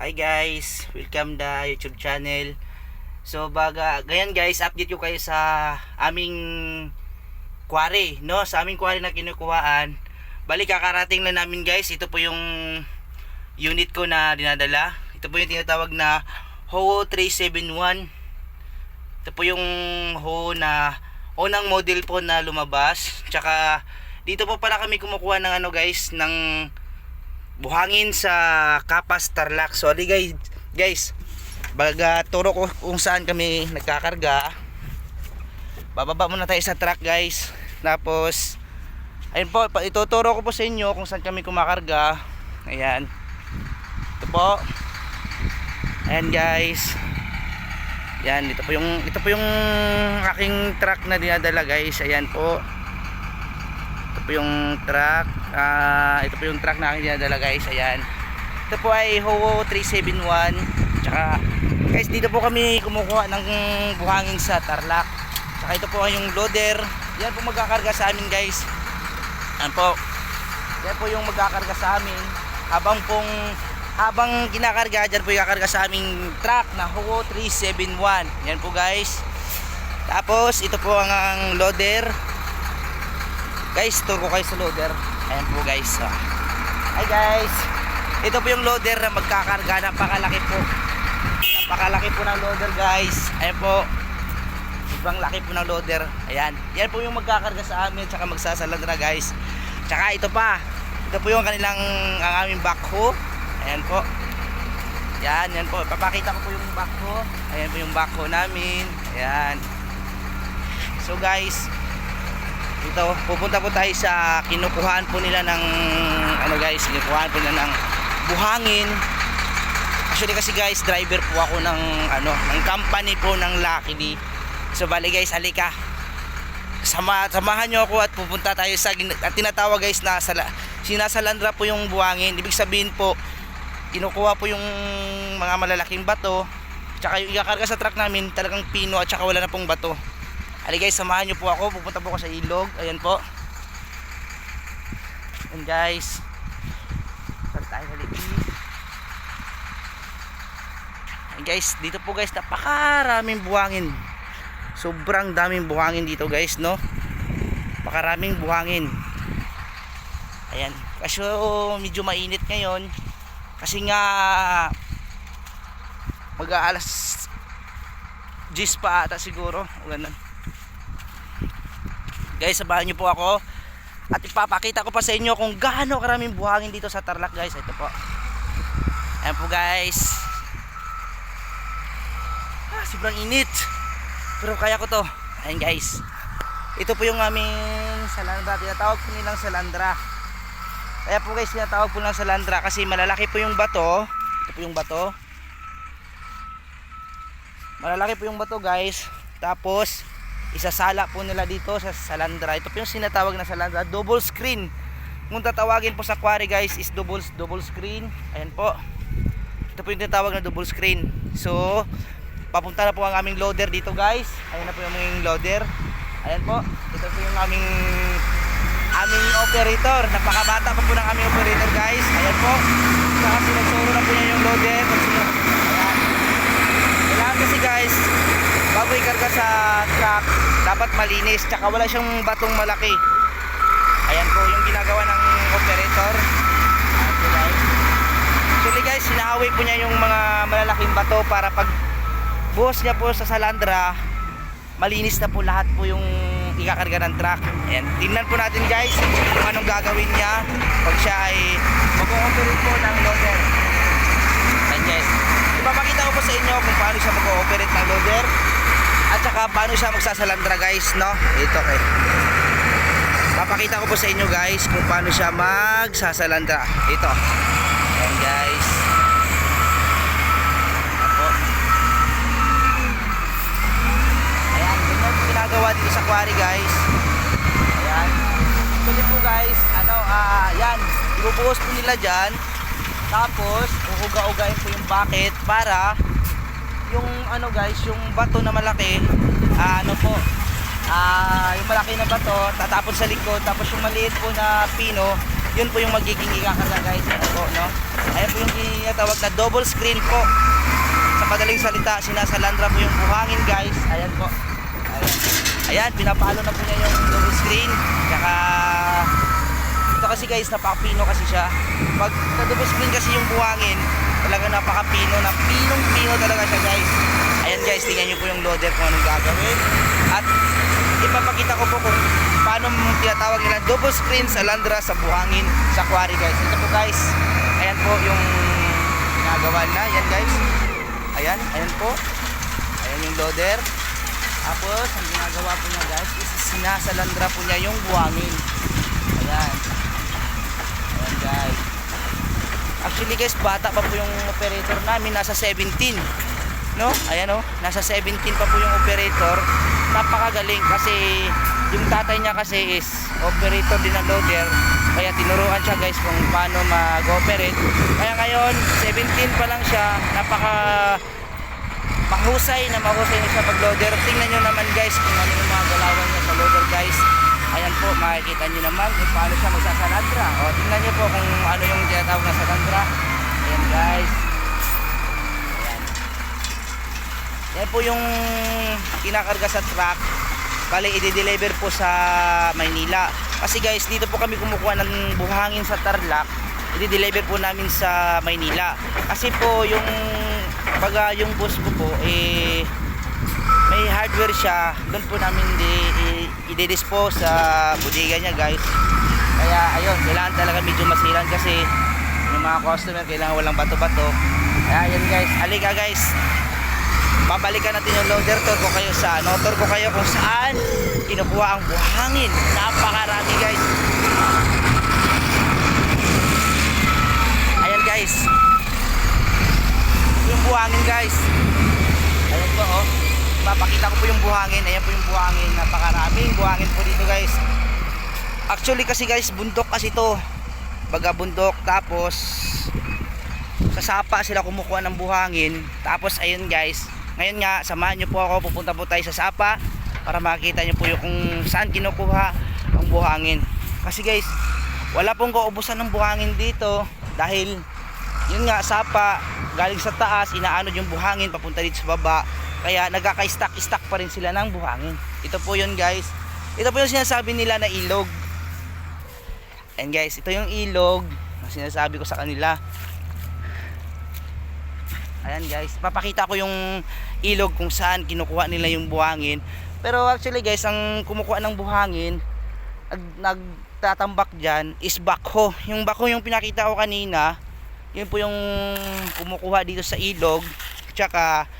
Hi guys, welcome the YouTube channel. So ganyan guys, update ko kayo sa aming quarry, no? Sa aming quarry na kinukuhaan. Bali kakarating na namin guys. Ito po yung unit ko na dinadala. Ito po yung tinatawag na HOO 371. Ito po yung HOO na unang model po na lumabas. Tsaka dito po pala kami kumukuha ng ano guys, ng buhangin sa Kapas Tarlac. So guys, baga turo ko kung saan kami nagkakarga. Bababa muna tayo sa truck guys. Tapos ayun po, ituturo ko po sa inyo kung saan kami kumakarga. Ayan. Ito po. Ayan guys. Yan, ito po yung aking truck na dinadala guys. Ayan po. Ito po yung truck. Ito po yung truck na aking dinadala guys. Ayan. Ito po ay HOO 371. Tsaka guys, dito po kami kumukuha ng buhangin sa Tarlac. Tsaka ito po ay yung loader. Yan po magkakarga sa amin guys. Yan po. Yan po yung magkakarga sa amin. Habang kinakarga, dyan po ikakarga sa aming truck na HOO 371. Yan po guys. Tapos ito po ang loader. Guys, tour ko kayo sa loader. Ayan po guys. So, hi guys. Ito po yung loader na magkakarga. Napakalaki po. Napakalaki po ng loader guys. Ayan po. Sobrang laki po ng loader. Ayan. Yan po yung magkakarga sa amin. Tsaka magsasalandra guys. Tsaka ito pa. Ito po yung ang aming backhoe. Ayan po. Yan po. Papakita ko po yung backhoe. Ayan po yung backhoe namin. Ayan. So guys, ito, pupunta po tayo sa kinukuhaan po nila ng kinukuhaan po nila ng buhangin. Actually kasi guys, driver po ako ng ng company po ng Luckily. So bali guys, alika. Samahan nyo ako at pupunta tayo sa tinatawag guys na sinasalandra po yung buhangin. Ibig sabihin po, kinukuha po yung mga malalaking bato, tsaka yung ikakarga sa truck namin talagang pino at tsaka wala na pong bato. Ali guys, samahan nyo po ako. Pupunta po ako sa ilog. Ayan po. Ayan guys. Saan tayo sa likid? Ayan guys, dito po guys, napakaraming buhangin. Sobrang daming buhangin dito guys, no? Napakaraming buhangin. Ayan. Kasi medyo mainit ngayon. Kasi nga mag-aalas 10 pa ata siguro. Ganun. Guys, sabahan nyo po ako at ipapakita ko pa sa inyo kung gaano karaming buhangin dito sa Tarlac guys. Ito po. Ayan po guys. Sobrang init, pero kaya ko to. Ayan guys. Ito po yung aming salandra. Tinatawag po nilang salandra. Kaya po guys, tinatawag po nilang salandra kasi malalaki po yung bato. Ito po yung bato. Malalaki po yung bato guys. Tapos isasala po nila dito sa salandra. Ito po yung sinatawag na salandra, double screen. Kung tatawagin po sa quarry guys is double screen. Ayan po. Ito po yung tinatawag na double screen. So papunta na po ang aming loader dito guys. Ayan na po yung aming loader. Ayan po. Ito po yung aming operator. Napakabata pa po ng aming operator guys. Ayan po. Saka sinagsuro na po niya yung loader. Ayan. Kailangan kasi guys, bago ikarga sa truck, dapat malinis, tsaka wala siyang batong malaki. Ayan po yung ginagawa ng operator. Actually guys, hinahawi po niya yung mga malalaking bato para pag buhos niya po sa salandra, malinis na po lahat po yung ikakarga ng truck. Ayan, tingnan po natin guys kung anong gagawin niya pag siya ay mag-ooperate po ng loader. Ayan guys, ipapakita ko po sa inyo kung paano siya mag-ooperate ng loader at saka paano siya magsasalandra guys, no? Ito okay. Papakita ko po sa inyo guys kung paano siya magsasalandra. Ito. Ayan guys. Ako. Ayan, ganyan po ginagawa dito sa quarry guys. Ayan. Tuloy po guys, yan. Ibubuhos po nila dyan. Tapos, uhuga-ugain po yung bucket para yung guys, yung bato na malaki, yung malaki na bato tatapon sa likod, tapos yung maliit po na pino yun po yung magiging ikakarga guys. Ayan po, no? Ayan po yung tinatawag na double screen po. Sa madaling salita, sinasalandra po yung buhangin guys. Ayan po. Ayan, pinapalo na po niya yung double screen. Tsaka ito kasi guys, napakapino kasi siya. Pag sa double screen kasi yung buhangin, talaga napakapino, na pinong-pino talaga siya guys. Ayan guys, tingnan nyo po yung loader kung anong gagawin. At ipapakita ko po kung paano tinatawag nila double screen sa landra sa buhangin sa quarry guys. Ito po guys, ayan po yung ginagawa na. Ayan guys, ayan po. Ayan yung loader. Tapos, ang ginagawa po niya guys is sinasalandra po niya yung buhangin. Ayan. Ayan guys. Actually guys, bata pa po yung operator namin, nasa 17. No? Ayan o, nasa 17 pa po yung operator. Napakagaling kasi yung tatay niya kasi is operator din ng loader. Kaya tinuruan siya guys kung paano mag-operate. Kaya ngayon, 17 pa lang siya, mahusay na siya pag-loader. Tingnan nyo naman guys kung ano yung mga galawan niya sa loader guys. Ayan po, makikita nyo naman kung paano siya magsasalandra. O, tingnan nyo po kung ano yung tinatawag na salandra. Ayan guys. Ayan. Yan po yung kinakarga sa truck. Bali, i-deliver po sa Maynila. Kasi guys, dito po kami kumukuha ng buhangin sa Tarlac. I-deliver po namin sa Maynila. Kasi po yung yung boss ko po may hardware siya, doon po namin i-dispose sa bodega niya guys. Kaya ayun, kailangan talaga medyo masilan kasi yung mga customer kailangan walang bato-bato. Kaya ayun guys, alika guys, babalikan natin yung loader. Tour ko kayo kung saan kinukuha ang buhangin. Napakarami guys. Ayan guys, yung buhangin guys. Ayan po oh, papakita ko po yung buhangin. Ayan po yung buhangin, napakaraming buhangin po dito guys. Actually kasi guys, bundok kasi to, baga bundok. Tapos sa sapa sila kumukuha ng buhangin. Tapos ayun guys, ngayon nga samahan nyo po ako, pupunta po tayo sa sapa para makita nyo po yung kung saan kinukuha ang buhangin. Kasi guys, wala pong kaubusan ng buhangin dito dahil yun nga, sapa galing sa taas, inaanod yung buhangin papunta dito sa baba. Kaya nagkaka-stack pa rin sila ng buhangin. Ito po yun guys. Ito po yung sinasabi nila na ilog. And guys, ito yung ilog na sinasabi ko sa kanila. Ayan guys, papakita ko yung ilog kung saan kinukuha nila yung buhangin. Pero actually guys, ang kumukuha ng buhangin, nagtatambak dyan is backhoe. Yung backhoe yung pinakita ko kanina, yun po yung kumukuha dito sa ilog. Tsaka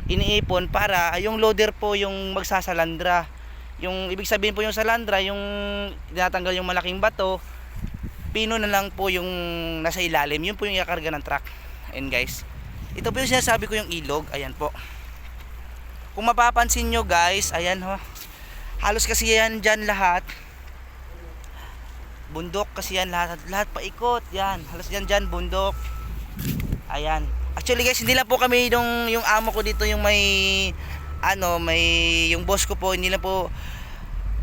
iniipon para yung loader po yung magsasalandra. Yung ibig sabihin po yung salandra, yung tinatanggal yung malaking bato, pino na lang po yung nasa ilalim. Yun po yung iakarga ng truck. Ayan guys, ito po yung sinasabi ko yung ilog. Ayan po, kung mapapansin nyo guys, ayan ho, halos kasi yan dyan lahat bundok kasi yan, lahat paikot yan, halos yan dyan bundok. Ayan, actually guys, hindi lang po kami yung amo ko dito yung may yung boss ko po, hindi lang po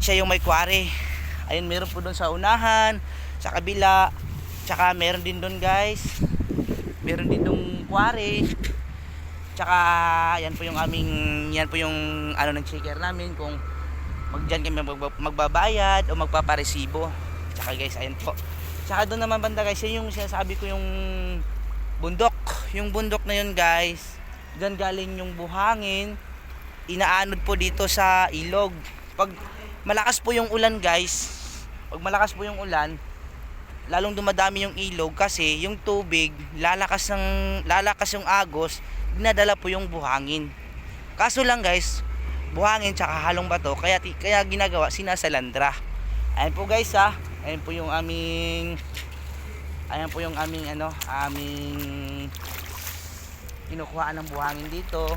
siya yung may quarry. Ayun, meron po doon sa unahan, sa kabila, tsaka meron din doon guys, meron din doon quarry. Tsaka yan po yung ng checker namin kung dyan kami magbabayad o magpaparesibo. Tsaka guys, ayan po. Tsaka doon naman banda guys, yun yung sinasabi ko yung bundok. Yung bundok na yun guys, dyan galing yung buhangin, inaanod po dito sa ilog. Pag malakas po yung ulan guys, lalong dumadami yung ilog kasi yung tubig, lalakas yung agos, dinadala po yung buhangin. Kaso lang guys, buhangin tsaka halong bato, kaya ginagawa sinasalandra. Ayan po guys ha. Ayan po yung aming kinukuhaan ng buhangin dito.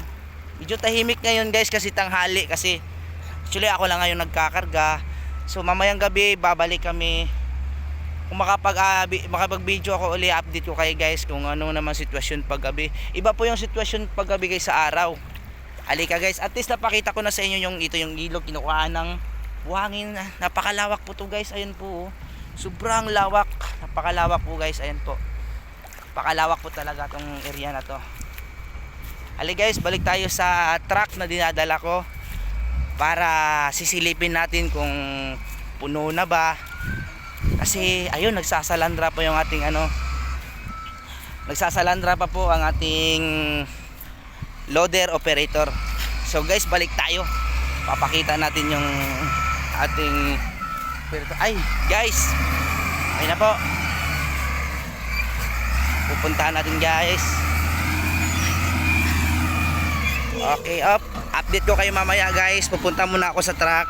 Medyo tahimik ngayon guys kasi tanghali, kasi actually ako lang ngayon nagkakarga. So mamayang gabi babalik kami. Kung makapag-video ako uli, update ko kayo guys kung ano naman sitwasyon pag gabi. Iba po yung sitwasyon pag gabi guys sa araw. Alika guys, at least napakita ko na sa inyo yung ilog kinukuhaan ng buhangin. Napakalawak po to guys. Ayun po, sobrang lawak. Napakalawak po guys, ayan po. Pakalawak po talaga tong area na to. Ali guys, balik tayo sa truck na dinadala ko para sisilipin natin kung puno na ba. Kasi ayun, nagsasalandra pa yung ating nagsasalandra pa po ang ating loader operator. So guys, balik tayo. Papakita natin yung ating ay guys, ayun na po. Pupuntahan natin guys. Okay, update ko kayo mamaya guys. Pupunta muna ako sa truck.